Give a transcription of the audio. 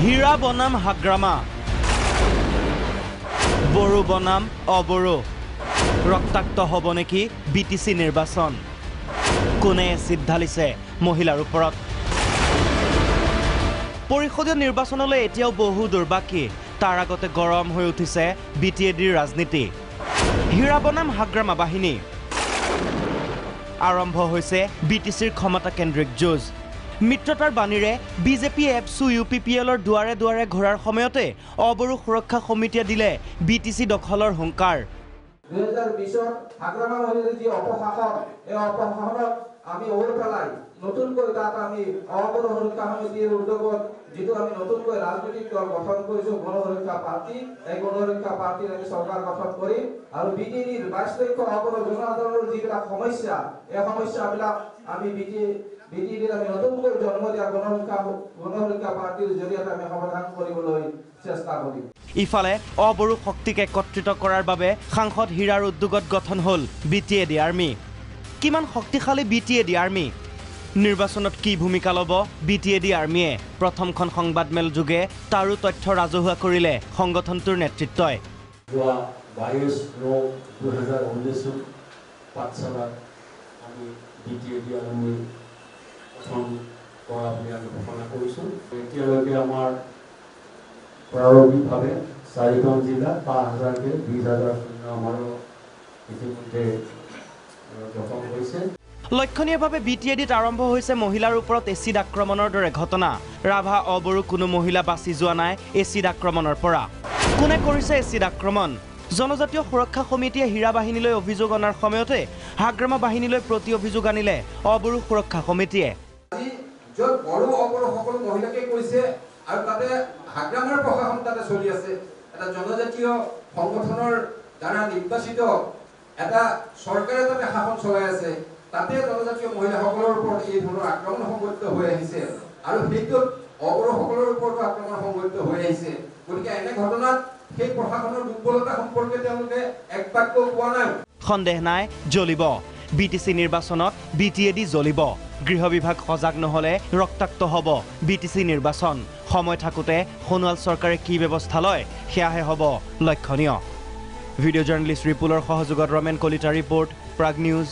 হীৰা বনাম হাগ্ৰামা বড়ো বনাম অবড়ো ৰক্তাক্ত হ'ব নেকি বিটিসি নিৰ্বাচন কোনে এচিড ঢালিছে মহিলাৰ ওপৰত পৰিষদীয় নিৰ্বাচনলৈ এতিয়াও বহু দূৰ বাকী তাৰ আগতে গৰম হৈ উঠিছে বিটিএডিৰ ৰাজনীতি হীৰা বনাম হাগ্ৰামা বাহিনী আৰম্ভ হৈছে বিটিসিৰ ক্ষমতা কেন্দ্ৰিক যুঁজ মিত্ৰতাৰ বাণীৰে বিজেপি এপসু ইউপিপিএলৰ দুৱাৰে দুৱাৰে ঘূৰাৰ সময়তে অবড়ো সুৰক্ষা সমিতিয়ে দিলে বিটিসি দখলৰ হুংকাৰ 2020 হাগ্ৰামা মহিলাৰ যি অপশাসন এই অপশাসনক আমি ওৰ পেলাই নতুনকৈ তাত আমি অবড়ো সুৰক্ষা সমিতিৰ উদ্যোগত যেটো আমি নতুনকৈ ৰাজনৈতিক দল গঠন কৰিছো গণসুৰক্ষা পাৰ্টি এই গণসুৰক্ষা পাৰ্টিৰ আমি চৰকাৰ গঠন কৰি আৰু বিটিডিৰ 22 লক্ষ অবড়ো জনসাধাৰণৰ যিবিলাক সমস্যা এই সমস্যাবিলাক আমি বিটিডিৰ আমি নতুনকৈ জন্ম দিয়া গণসুৰক্ষা পাৰ্টিৰ জৰিয়তে আমি সমাধান কৰিবলৈ চেষ্টা কৰিম ইফালে অবড়ো শক্তিক একত্ৰিত কৰাৰ বাবে সাংসদ হীৰাৰ উদ্যোগত গঠন হ'ল বিটিএডি আৰ্মি কিমান শক্তিশালী বিটিএডি আৰ্মি নিৰ্বাচনত কি ভূমিকা ল'ব বিটিএডি আৰ্মিয়ে প্ৰথমখন সংবাদমেল যোগে তাৰো তথ্য ৰাজহুৱা কৰিলে সংগঠনটোৰ নেতৃত্বই 22/9/2019 পাঠশালা আমি বিটিএডি আৰ্মি গঠন কৰা বুলি আমি ঘোষণা কৰিছোঁ এতিয়ালৈকে আমাৰ প্ৰাৰম্ভিকভাৱে 4খন জিলা 5000কে 20000 সৈন্য আমাৰো ইতিমধ্যে গঠন হৈছে লক্ষণীয়ভাৱে বিটিএডিত আৰম্ভ হৈছে মহিলাৰ ওপৰত এচিড আক্ৰমণৰ দৰে ঘটনা ৰাভা অবড়ো কোনো মহিলা বাছি যোৱা নাই এচিড আক্ৰমণৰ পৰা কোনে কৰিছে এচিড আক্ৰমণ জনজাতীয় সুৰক্ষা সমিতিয়ে হীৰা বাহিনীলৈ অভিযোগ অনাৰ সময়তে হাগ্ৰামা বাহিনীলৈ প্ৰতি অভিযোগ আনিলে অবড়ো সুৰক্ষা সমিতিয়ে য'ত বড়ো অবড়ো সকলো মহিলাকে কৈছে আৰু তাতে হাগ্ৰামাৰ প্ৰশাসন তাতে চলি আছে এটা জনজাতীয় সংগঠনৰ দ্বাৰা নিৰ্বাচিত এটা চৰকাৰে তাতে শাসন চলাই আছে তাতে জনজাতীয় মহিলাসকলৰ ওপৰত এই ধৰণৰ আক্ৰমণ সংঘটিত হৈ আহিছে আৰু সেইটো অবড়োসকলৰ ওপৰত আক্ৰমণ সংঘটিত হৈ আহিছে গতিকে এনে ঘটনাত সেই প্ৰশাসনৰ দুৰ্বলতা সম্পৰ্কে তেওঁলোকে এক বাক্য কোৱা নাই সন্দেহ নাই জ্বলিব বিটিসি নিৰ্বাচনত বিটিএডি জ্বলিব গৃহ বিভাগ সজাগ নহলে ৰক্তাক্ত হ'ব বিটিসি নিৰ্বাচন সময় থাকোতে সোণোৱাল চৰকাৰে কি ব্যৱস্থা লয় সেয়াহে হ'ব লক্ষণীয় ভিডিঅ' জাৰ্নেলিষ্ট ৰিপুলৰ সহযোগত ৰমেন কলিতা ৰিপৰ্ট প্ৰাগ নিউজ